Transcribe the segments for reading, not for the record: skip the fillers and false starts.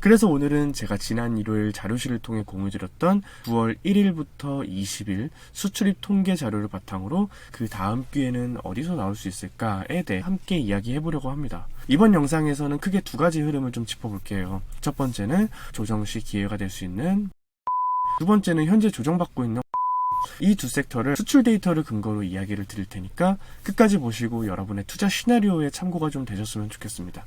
그래서 오늘은 제가 지난 일요일 자료실을 통해 공유드렸던 9월 1일부터 20일 수출입 통계 자료를 바탕으로 그 다음 기회는 어디서 나올 수 있을까에 대해 함께 이야기해보려고 합니다. 이번 영상에서는 크게 두 가지 흐름을 좀 짚어볼게요. 첫 번째는 조정 시 기회가 될 수 있는, 두 번째는 현재 조정받고 있는 이 두 섹터를 수출 데이터를 근거로 이야기를 드릴 테니까 끝까지 보시고 여러분의 투자 시나리오에 참고가 좀 되셨으면 좋겠습니다.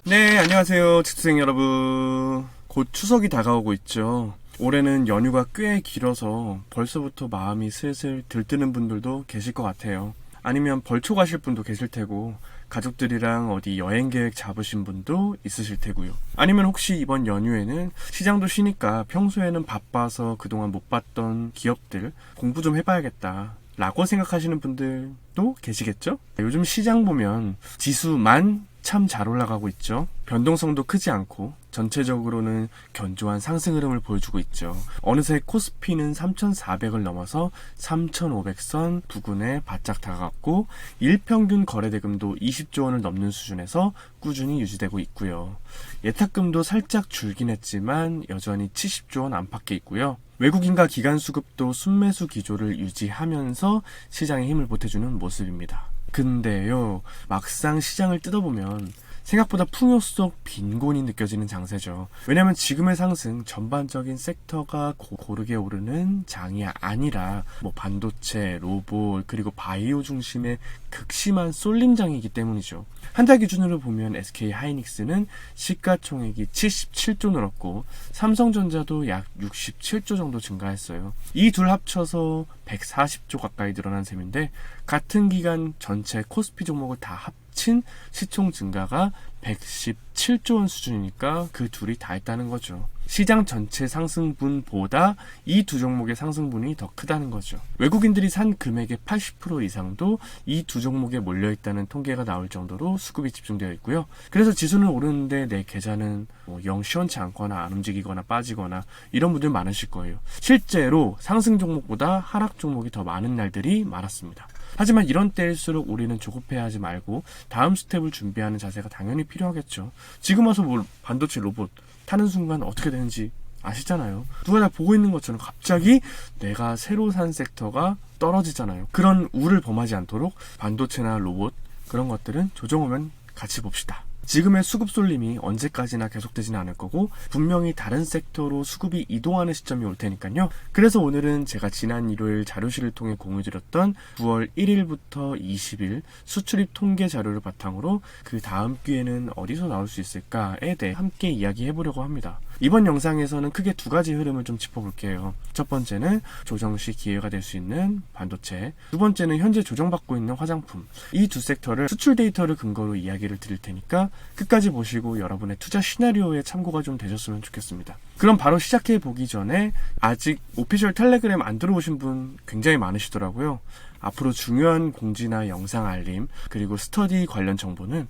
네, 안녕하세요 직수생 여러분. 곧 추석이 다가오고 있죠. 올해는 연휴가 꽤 길어서 벌써부터 마음이 슬슬 들뜨는 분들도 계실 것 같아요. 아니면 벌초 가실 분도 계실 테고, 가족들이랑 어디 여행 계획 잡으신 분도 있으실 테고요. 아니면 혹시 이번 연휴에는 시장도 쉬니까 평소에는 바빠서 그동안 못 봤던 기업들 공부 좀 해봐야겠다 라고 생각하시는 분들도 계시겠죠? 요즘 시장 보면 지수만 참 잘 올라가고 있죠. 변동성도 크지 않고 전체적으로는 견조한 상승 흐름을 보여주고 있죠. 어느새 코스피는 3,400을 넘어서 3,500선 부근에 바짝 다가갔고 일평균 거래대금도 20조 원을 넘는 수준에서 꾸준히 유지되고 있고요. 예탁금도 살짝 줄긴 했지만 여전히 70조 원 안팎에 있고요. 외국인과 기관 수급도 순매수 기조를 유지하면서 시장에 힘을 보태주는 모습입니다. 근데요, 막상 시장을 뜯어보면 생각보다 풍요 속 빈곤이 느껴지는 장세죠. 왜냐면 지금의 상승 전반적인 섹터가 고르게 오르는 장이 아니라 반도체, 로봇, 그리고 바이오 중심의 극심한 쏠림장이기 때문이죠. 한 달 기준으로 보면 SK 하이닉스는 시가총액이 77조 늘었고 삼성전자도 약 67조 정도 증가했어요. 이 둘 합쳐서 140조 가까이 늘어난 셈인데, 같은 기간 전체 코스피 종목을 다 합친 시총 증가가 117조 원 수준이니까 그 둘이 다 했다는 거죠. 시장 전체 상승분보다 이 두 종목의 상승분이 더 크다는 거죠. 외국인들이 산 금액의 80% 이상도 이 두 종목에 몰려있다는 통계가 나올 정도로 수급이 집중되어 있고요. 그래서 지수는 오르는데 내 계좌는 영 시원치 않거나 안 움직이거나 빠지거나 이런 분들 많으실 거예요. 실제로 상승 종목보다 하락 종목이 더 많은 날들이 많았습니다. 하지만 이런 때일수록 우리는 조급해하지 말고 다음 스텝을 준비하는 자세가 당연히 필요하겠죠. 지금 와서 반도체 로봇 타는 순간 어떻게 되는지 아시잖아요. 누가 다 보고 있는 것처럼 갑자기 내가 새로 산 섹터가 떨어지잖아요. 그런 우를 범하지 않도록 반도체나 로봇 그런 것들은 조정 오면 같이 봅시다. 지금의 수급 쏠림이 언제까지나 계속되지는 않을 거고 분명히 다른 섹터로 수급이 이동하는 시점이 올 테니까요. 그래서 오늘은 제가 지난 일요일 자료실을 통해 공유드렸던 9월 1일부터 20일 수출입 통계 자료를 바탕으로 그 다음 기회는 어디서 나올 수 있을까에 대해 함께 이야기해보려고 합니다. 이번 영상에서는 크게 두 가지 흐름을 좀 짚어볼게요. 첫 번째는 조정 시 기회가 될 수 있는 반도체, 두 번째는 현재 조정받고 있는 화장품. 이 두 섹터를 수출 데이터를 근거로 이야기를 드릴 테니까 끝까지 보시고 여러분의 투자 시나리오에 참고가 좀 되셨으면 좋겠습니다. 그럼 바로 시작해 보기 전에 아직 오피셜 텔레그램 안 들어오신 분 굉장히 많으시더라고요. 앞으로 중요한 공지나 영상 알림 그리고 스터디 관련 정보는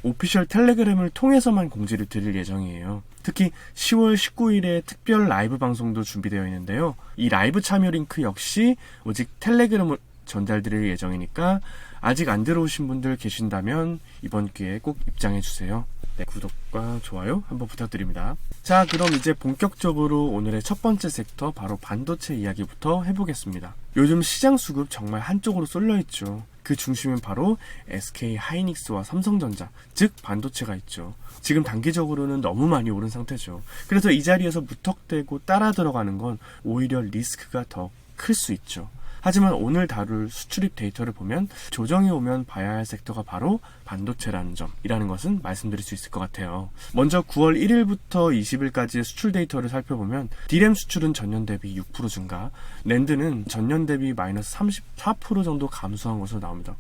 오피셜 텔레그램을 통해서만 공지를 드릴 예정이에요. 특히 10월 19일에 특별 라이브 방송도 준비되어 있는데요. 이 라이브 참여 링크 역시 오직 텔레그램을 전달드릴 예정이니까 아직 안 들어오신 분들 계신다면 이번 기회에 꼭 입장해주세요. 네, 구독과 좋아요 한번 부탁드립니다. 자, 그럼 이제 본격적으로 오늘의 첫 번째 섹터 바로 반도체 이야기부터 해보겠습니다. 요즘 시장 수급 정말 한쪽으로 쏠려있죠. 그 중심은 바로 SK 하이닉스와 삼성전자, 즉 반도체가 있죠. 지금 단기적으로는 너무 많이 오른 상태죠. 그래서 이 자리에서 무턱대고 따라 들어가는 건 오히려 리스크가 더 클 수 있죠. 하지만 오늘 다룰 수출입 데이터를 보면 조정이 오면 봐야 할 섹터가 바로 반도체라는 점이라는 것은 말씀드릴 수 있을 것 같아요. 먼저 9월 1일부터 20일까지의 수출 데이터를 살펴보면 DRAM 수출은 전년 대비 6% 증가, 낸드는 전년 대비 마이너스 34% 정도 감소한 것으로 나옵니다.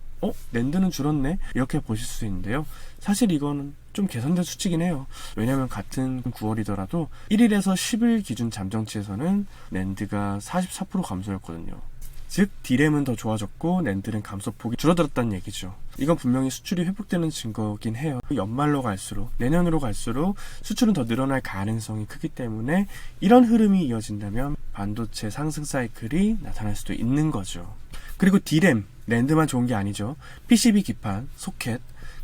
낸드는 줄었네? 이렇게 보실 수 있는데요. 사실 이거는 좀 개선된 수치긴 해요. 왜냐하면 같은 9월이더라도 1일에서 10일 기준 잠정치에서는 낸드가 44% 감소였거든요. 즉 DRAM은 더 좋아졌고 낸드는 감소폭이 줄어들었다는 얘기죠. 이건 분명히 수출이 회복되는 증거긴 해요. 연말로 갈수록, 내년으로 갈수록 수출은 더 늘어날 가능성이 크기 때문에 이런 흐름이 이어진다면 반도체 상승 사이클이 나타날 수도 있는 거죠. 그리고 DRAM, 낸드만 좋은 게 아니죠. PCB 기판, 소켓,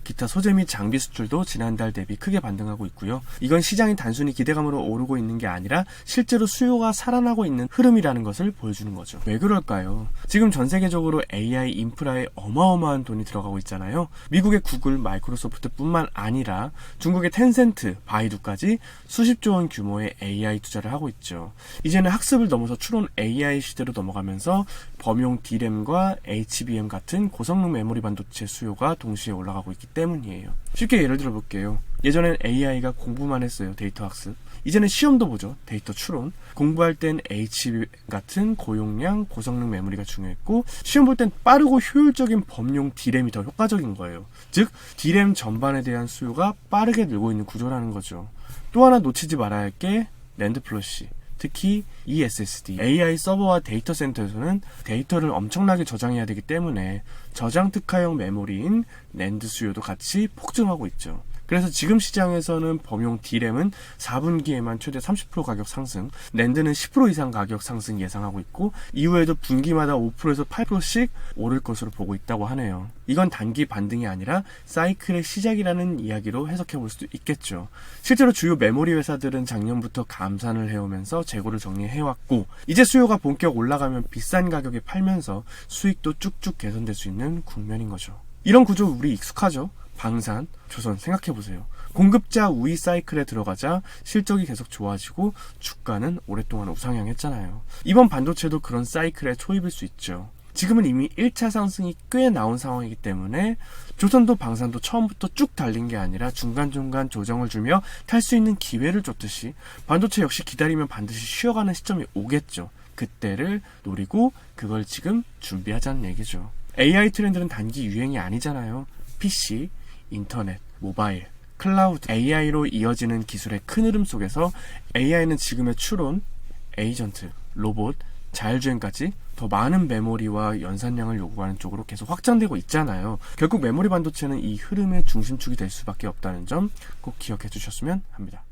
기타 소재 및 장비 수출도 지난달 대비 크게 반등하고 있고요. 이건 시장이 단순히 기대감으로 오르고 있는 게 아니라 실제로 수요가 살아나고 있는 흐름이라는 것을 보여주는 거죠. 왜 그럴까요? 지금 전 세계적으로 AI 인프라에 어마어마한 돈이 들어가고 있잖아요. 미국의 구글, 마이크로소프트뿐만 아니라 중국의 텐센트, 바이두까지 수십조 원 규모의 AI 투자를 하고 있죠. 이제는 학습을 넘어서 추론 AI 시대로 넘어가면서 범용 D램과 HBM 같은 고성능 메모리 반도체 수요가 동시에 올라가고 있기 때문이에요. 쉽게 예를 들어 볼게요. 예전엔 AI가 공부만 했어요. 데이터 학습. 이제는 시험도 보죠. 데이터 추론. 공부할 땐 HBM 같은 고용량, 고성능 메모리가 중요했고, 시험 볼 땐 빠르고 효율적인 범용 D램이 더 효과적인 거예요. 즉, D램 전반에 대한 수요가 빠르게 늘고 있는 구조라는 거죠. 또 하나 놓치지 말아야 할 게 낸드 플러시. 특히 이 SSD, AI 서버와 데이터 센터에서는 데이터를 엄청나게 저장해야 되기 때문에 저장 특화형 메모리인 낸드 수요도 같이 폭증하고 있죠. 그래서 지금 시장에서는 범용 D램은 4분기에만 최대 30% 가격 상승, 낸드는 10% 이상 가격 상승 예상하고 있고, 이후에도 분기마다 5%에서 8%씩 오를 것으로 보고 있다고 하네요. 이건 단기 반등이 아니라 사이클의 시작이라는 이야기로 해석해 볼 수도 있겠죠. 실제로 주요 메모리 회사들은 작년부터 감산을 해오면서 재고를 정리해왔고, 이제 수요가 본격 올라가면 비싼 가격에 팔면서 수익도 쭉쭉 개선될 수 있는 국면인 거죠. 이런 구조 우리 익숙하죠? 방산, 조선 생각해보세요. 공급자 우위 사이클에 들어가자 실적이 계속 좋아지고 주가는 오랫동안 우상향했잖아요. 이번 반도체도 그런 사이클에 초입일 수 있죠. 지금은 이미 1차 상승이 꽤 나온 상황이기 때문에 조선도 방산도 처음부터 쭉 달린 게 아니라 중간중간 조정을 주며 탈 수 있는 기회를 줬듯이 반도체 역시 기다리면 반드시 쉬어가는 시점이 오겠죠. 그때를 노리고 그걸 지금 준비하자는 얘기죠. AI 트렌드는 단기 유행이 아니잖아요. PC, 인터넷, 모바일, 클라우드, AI로 이어지는 기술의 큰 흐름 속에서 AI는 지금의 추론, 에이전트, 로봇, 자율주행까지 더 많은 메모리와 연산량을 요구하는 쪽으로 계속 확장되고 있잖아요. 결국 메모리 반도체는 이 흐름의 중심축이 될 수밖에 없다는 점 꼭 기억해 주셨으면 합니다.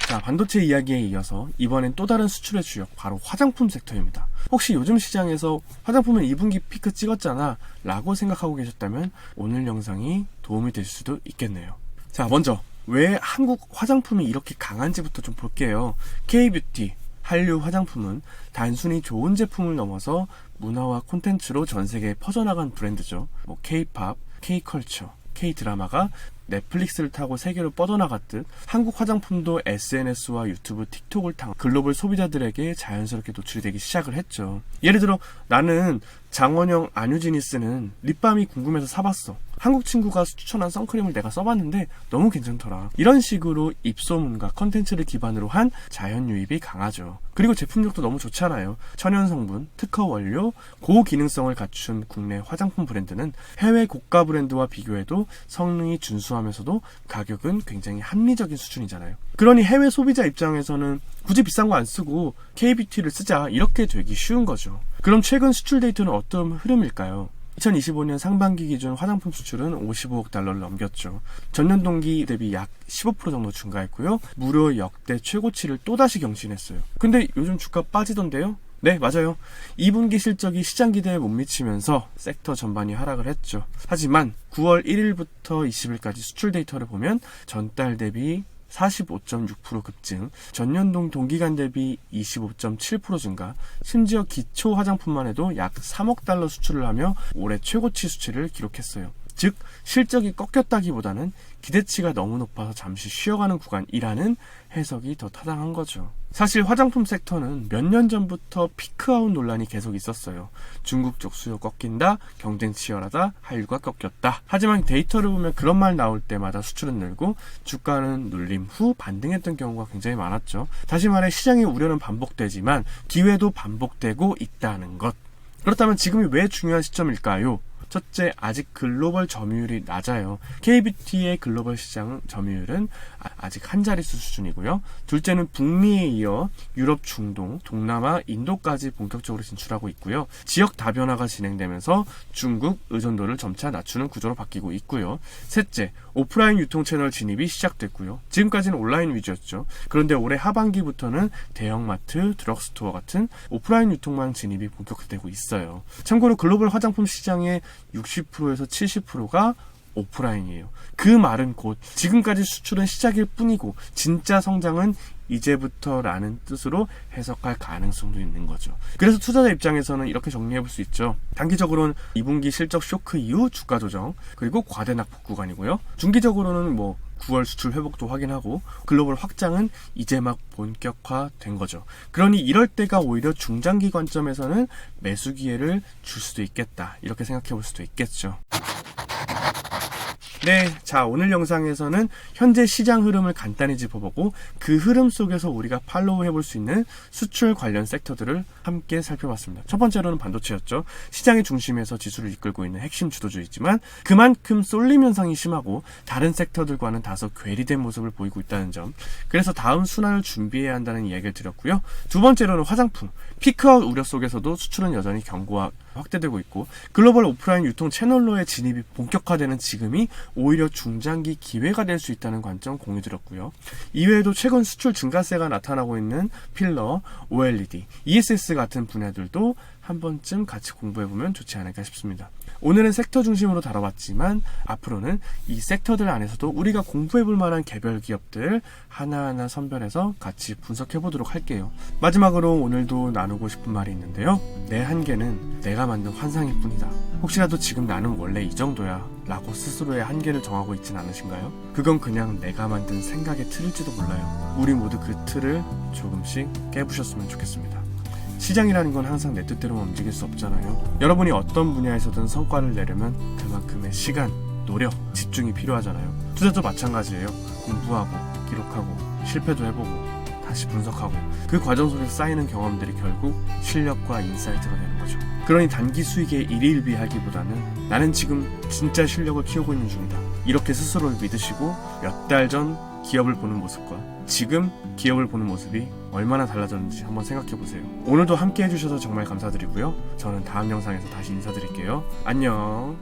자, 반도체 이야기에 이어서 이번엔 또 다른 수출의 주역, 바로 화장품 섹터입니다. 혹시 요즘 시장에서 화장품은 2분기 피크 찍었잖아 라고 생각하고 계셨다면 오늘 영상이 도움이 될 수도 있겠네요. 자, 먼저 왜 한국 화장품이 이렇게 강한지부터 좀 볼게요. K-뷰티, 한류 화장품은 단순히 좋은 제품을 넘어서 문화와 콘텐츠로 전 세계에 퍼져나간 브랜드죠. K-팝, K-컬처, K-드라마가 넷플릭스를 타고 세계로 뻗어나갔듯 한국 화장품도 SNS와 유튜브, 틱톡을 통해 글로벌 소비자들에게 자연스럽게 노출이 되기 시작을 했죠. 예를 들어 나는 장원영 안유진이 쓰는 립밤이 궁금해서 사봤어. 한국 친구가 추천한 선크림을 내가 써봤는데 너무 괜찮더라. 이런 식으로 입소문과 컨텐츠를 기반으로 한 자연 유입이 강하죠. 그리고 제품력도 너무 좋잖아요. 천연 성분, 특허 원료, 고기능성을 갖춘 국내 화장품 브랜드는 해외 고가 브랜드와 비교해도 성능이 준수하면서도 가격은 굉장히 합리적인 수준이잖아요. 그러니 해외 소비자 입장에서는 굳이 비싼 거 안 쓰고 K-뷰티를 쓰자 이렇게 되기 쉬운 거죠. 그럼 최근 수출 데이터는 어떤 흐름일까요? 2025년 상반기 기준 화장품 수출은 55억 달러를 넘겼죠. 전년 동기 대비 약 15% 정도 증가했고요. 무려 역대 최고치를 또다시 경신했어요. 근데 요즘 주가 빠지던데요? 네, 맞아요. 2분기 실적이 시장 기대에 못 미치면서 섹터 전반이 하락을 했죠. 하지만 9월 1일부터 20일까지 수출 데이터를 보면 전달 대비 45.6% 급증, 전년동 동기간 대비 25.7% 증가, 심지어 기초 화장품만 해도 약 3억 달러 수출을 하며 올해 최고치 수치를 기록했어요. 즉, 실적이 꺾였다기보다는 기대치가 너무 높아서 잠시 쉬어가는 구간이라는 해석이 더 타당한 거죠. 사실 화장품 섹터는 몇 년 전부터 피크아웃 논란이 계속 있었어요. 중국 쪽 수요 꺾인다, 경쟁 치열하다, 한류가 꺾였다. 하지만 데이터를 보면 그런 말 나올 때마다 수출은 늘고 주가는 눌림 후 반등했던 경우가 굉장히 많았죠. 다시 말해 시장의 우려는 반복되지만 기회도 반복되고 있다는 것. 그렇다면 지금이 왜 중요한 시점일까요? 첫째, 아직 글로벌 점유율이 낮아요. K-뷰티의 글로벌 시장 점유율은 아직 한 자릿수 수준이고요. 둘째는 북미에 이어 유럽, 중동, 동남아, 인도까지 본격적으로 진출하고 있고요. 지역 다변화가 진행되면서 중국 의존도를 점차 낮추는 구조로 바뀌고 있고요. 셋째, 오프라인 유통 채널 진입이 시작됐고요. 지금까지는 온라인 위주였죠. 그런데 올해 하반기부터는 대형마트, 드럭스토어 같은 오프라인 유통망 진입이 본격화되고 있어요. 참고로 글로벌 화장품 시장의 60%에서 70%가 오프라인이에요. 그 말은 곧 지금까지 수출은 시작일 뿐이고 진짜 성장은 이제부터라는 뜻으로 해석할 가능성도 있는 거죠. 그래서 투자자 입장에서는 이렇게 정리해볼 수 있죠. 단기적으로는 2분기 실적 쇼크 이후 주가 조정, 그리고 과대 낙폭 구간이고요. 중기적으로는 9월 수출 회복도 확인하고 글로벌 확장은 이제 막 본격화된 거죠. 그러니 이럴 때가 오히려 중장기 관점에서는 매수 기회를 줄 수도 있겠다, 이렇게 생각해 볼 수도 있겠죠. 네, 자, 오늘 영상에서는 현재 시장 흐름을 간단히 짚어보고 그 흐름 속에서 우리가 팔로우 해볼 수 있는 수출 관련 섹터들을 함께 살펴봤습니다. 첫 번째로는 반도체였죠. 시장의 중심에서 지수를 이끌고 있는 핵심 주도주의지만 그만큼 쏠림 현상이 심하고 다른 섹터들과는 다소 괴리된 모습을 보이고 있다는 점, 그래서 다음 순환을 준비해야 한다는 이야기를 드렸고요. 두 번째로는 화장품, 피크아웃 우려 속에서도 수출은 여전히 견고하게 확대되고 있고 글로벌 오프라인 유통 채널로의 진입이 본격화되는 지금이 오히려 중장기 기회가 될 수 있다는 관점 공유드렸고요. 이외에도 최근 수출 증가세가 나타나고 있는 필러, OLED, ESS 같은 분야들도 한 번쯤 같이 공부해보면 좋지 않을까 싶습니다. 오늘은 섹터 중심으로 다뤄봤지만 앞으로는 이 섹터들 안에서도 우리가 공부해볼 만한 개별 기업들 하나하나 선별해서 같이 분석해보도록 할게요. 마지막으로 오늘도 나누고 싶은 말이 있는데요. 내 한계는 내가 만든 환상일 뿐이다. 혹시라도 지금 나는 원래 이 정도야 라고 스스로의 한계를 정하고 있진 않으신가요? 그건 그냥 내가 만든 생각의 틀일지도 몰라요. 우리 모두 그 틀을 조금씩 깨부셨으면 좋겠습니다. 시장이라는 건 항상 내 뜻대로만 움직일 수 없잖아요. 여러분이 어떤 분야에서든 성과를 내려면 그만큼의 시간, 노력, 집중이 필요하잖아요. 투자도 마찬가지예요. 공부하고, 기록하고, 실패도 해보고, 다시 분석하고, 그 과정 속에서 쌓이는 경험들이 결국 실력과 인사이트가 되는 거죠. 그러니 단기 수익에 일희일비하기보다는 나는 지금 진짜 실력을 키우고 있는 중이다, 이렇게 스스로를 믿으시고 몇 달 전 기업을 보는 모습과 지금 기업을 보는 모습이 얼마나 달라졌는지 한번 생각해보세요. 오늘도 함께 해주셔서 정말 감사드리고요. 저는 다음 영상에서 다시 인사드릴게요. 안녕.